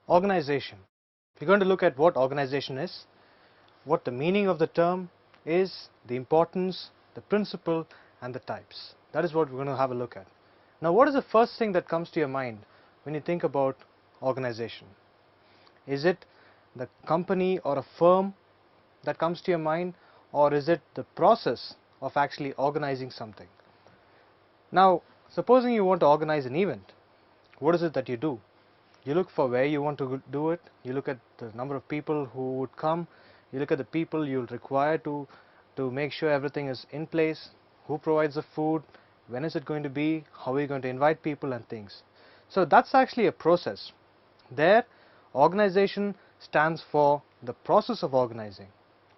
Organization. We're going to look at what organization is, what the meaning of the term is, the importance, the principle, and the types. That is what we're going to have a look at. Now, what is the first thing that comes to your mind when you think about organization? Is it the company or a firm that comes to your mind, or is it the process of actually organizing something? Now, supposing you want to organize an event, what is it that you do? You look for where you want to do it, you look at the number of people who would come, you look at the people you'll require to make sure everything is in place, who provides the food, when is it going to be, how are you going to invite people and things. So that's actually a process. There, organization stands for the process of organizing,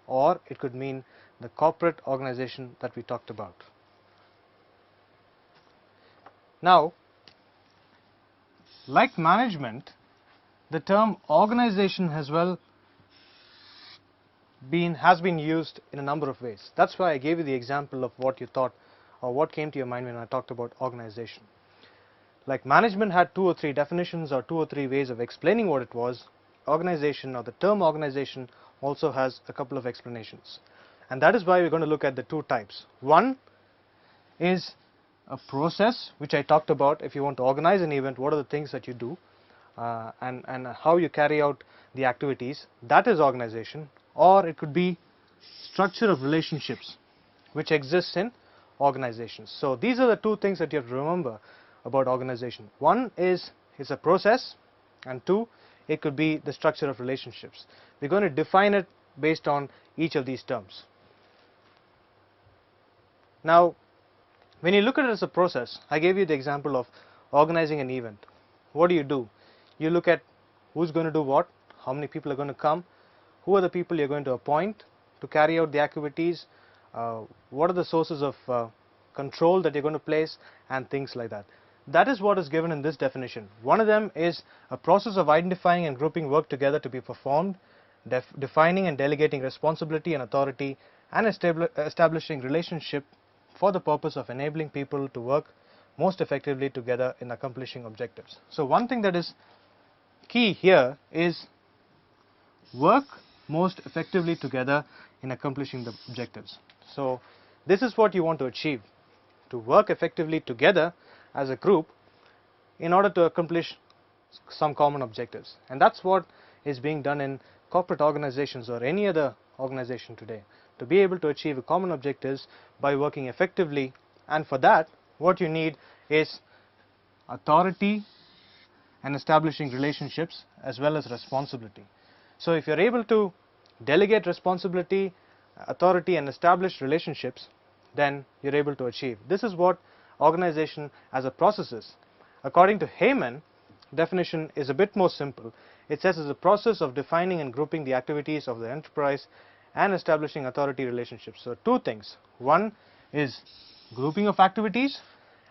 or it could mean the corporate organization that we talked about. Now, like management, the term organization has been used in a number of ways. That's why I gave you the example of what you thought or what came to your mind when I talked about organization. Like management had 2 or 3 definitions or 2 or 3 ways of explaining what it was. Organization, or the term organization, also has a couple of explanations. And that is why we're going to look at the 2 types. One is a process, which I talked about. If you want to organize an event, what are the things that you do and how you carry out the activities. That is organization. Or it could be structure of relationships which exists in organizations. So these are the 2 things that you have to remember about organization. One is it's a process, and 2, it could be the structure of relationships. We're going to define it based on each of these terms. Now, when you look at it as a process, I gave you the example of organizing an event. What do? You look at who's going to do what, how many people are going to come, who are the people you're going to appoint to carry out the activities, what are the sources of control that you're going to place, and things like that. That is what is given in this definition. One of them is a process of identifying and grouping work together to be performed, defining and delegating responsibility and authority, and establishing relationship for the purpose of enabling people to work most effectively together in accomplishing objectives. So one thing that is key here is work most effectively together in accomplishing the objectives. So this is what you want to achieve, to work effectively together as a group in order to accomplish some common objectives. And that's what is being done in corporate organizations or any other organization today, to be able to achieve a common objectives by working effectively. And for that, what you need is authority and establishing relationships, as well as responsibility. So if you're able to delegate responsibility, authority, and establish relationships, then you're able to achieve. This is what organization as a process is. According to Heyman, definition is a bit more simple. It says it's a process of defining and grouping the activities of the enterprise and establishing authority relationships. So 2 things. One is grouping of activities,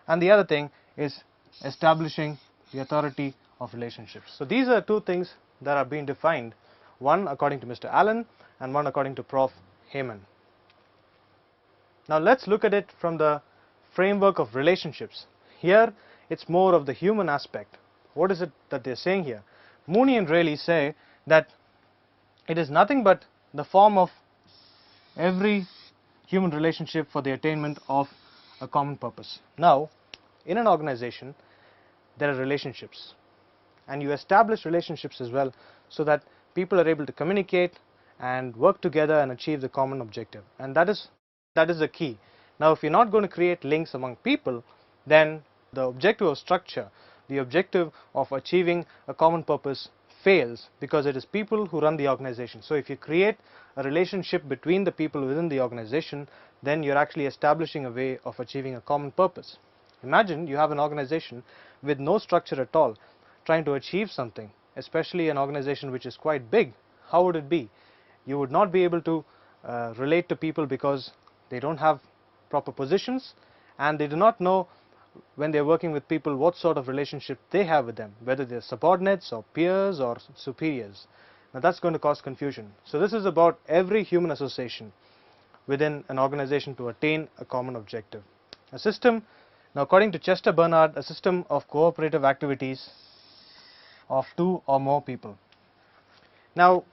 and the other thing is establishing the authority of relationships. So these are 2 things that are being defined, one according to Mr. Allen and one according to Prof. Heyman. Now let's look at it from the framework of relationships. Here it's more of the human aspect. What is it that they're saying here? Mooney and Rayleigh say that it is nothing but the form of every human relationship for the attainment of a common purpose. Now, in an organization, there are relationships, and you establish relationships as well, so that people are able to communicate and work together and achieve the common objective. And that is the key. Now, if you're not going to create links among people, then the objective of structure, the objective of achieving a common purpose, fails, because it is people who run the organization. So if you create a relationship between the people within the organization, then you're actually establishing a way of achieving a common purpose. Imagine you have an organization with no structure at all, trying to achieve something, especially an organization which is quite big. How would it be? You would not be able to relate to people because they don't have proper positions, and they do not know, when they're working with people, what sort of relationship they have with them, whether they're subordinates or peers or superiors. Now that's going to cause confusion. So this is about every human association within an organization to attain a common objective. A system, now according to Chester Bernard, a system of cooperative activities of 2 or more people. Now,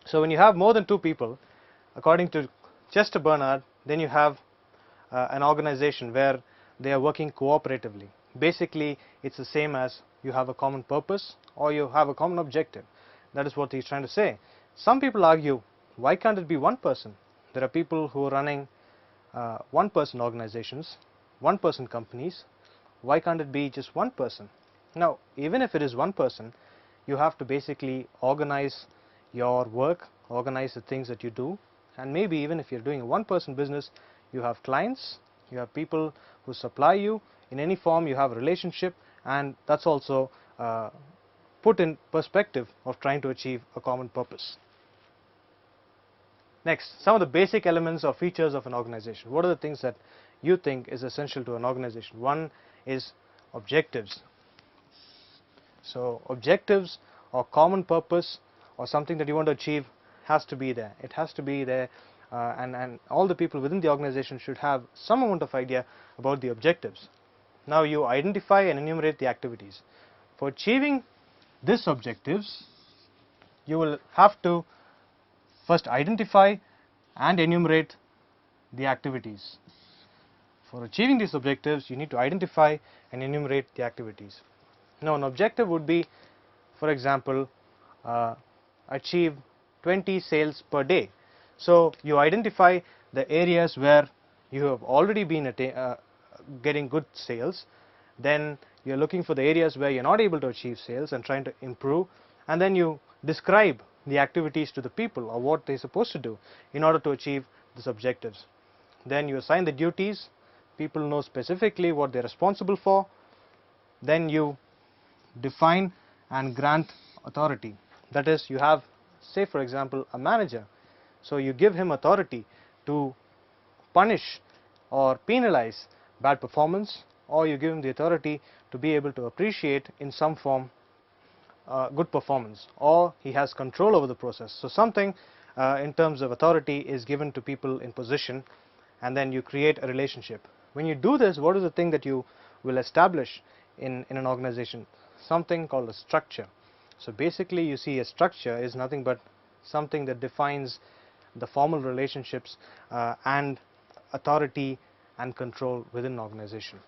so when you have more than 2 people, according to Chester Bernard, then you have an organization where they are working cooperatively. Basically, it's the same as you have a common purpose or you have a common objective. That is what he's trying to say. Some people argue, why can't it be one person? There are people who are running one-person organizations, one-person companies. Why can't it be just one person? Now, even if it is one person, you have to basically organize your work, organize the things that you do, and maybe even if you're doing a one-person business, you have clients, you have people who supply you in any form, you have a relationship, and that's also put in perspective of trying to achieve a common purpose. Next, some of the basic elements or features of an organization. What are the things that you think is essential to an organization? One is objectives. So objectives or common purpose or something that you want to achieve has to be there. It has to be there, and all the people within the organization should have some amount of idea about the objectives. Now you identify and enumerate the activities. For achieving these objectives, you will have to first identify and enumerate the activities. For achieving these objectives, you need to identify and enumerate the activities. Now an objective would be, for example, achieve 20 sales per day. So you identify the areas where you have already been getting good sales, then you're looking for the areas where you're not able to achieve sales and trying to improve, and then you describe the activities to the people or what they're supposed to do in order to achieve these objectives. Then you assign the duties, people know specifically what they're responsible for, then you define and grant authority. That is, you have, say for example, a manager, so you give him authority to punish or penalize bad performance, or you give him the authority to be able to appreciate in some form good performance, or he has control over the process. So something in terms of authority is given to people in position, and then you create a relationship. When you do this, what is the thing that you will establish in an organization? Something called a structure. So basically you see a structure is nothing but something that defines the formal relationships and authority and control within an organization.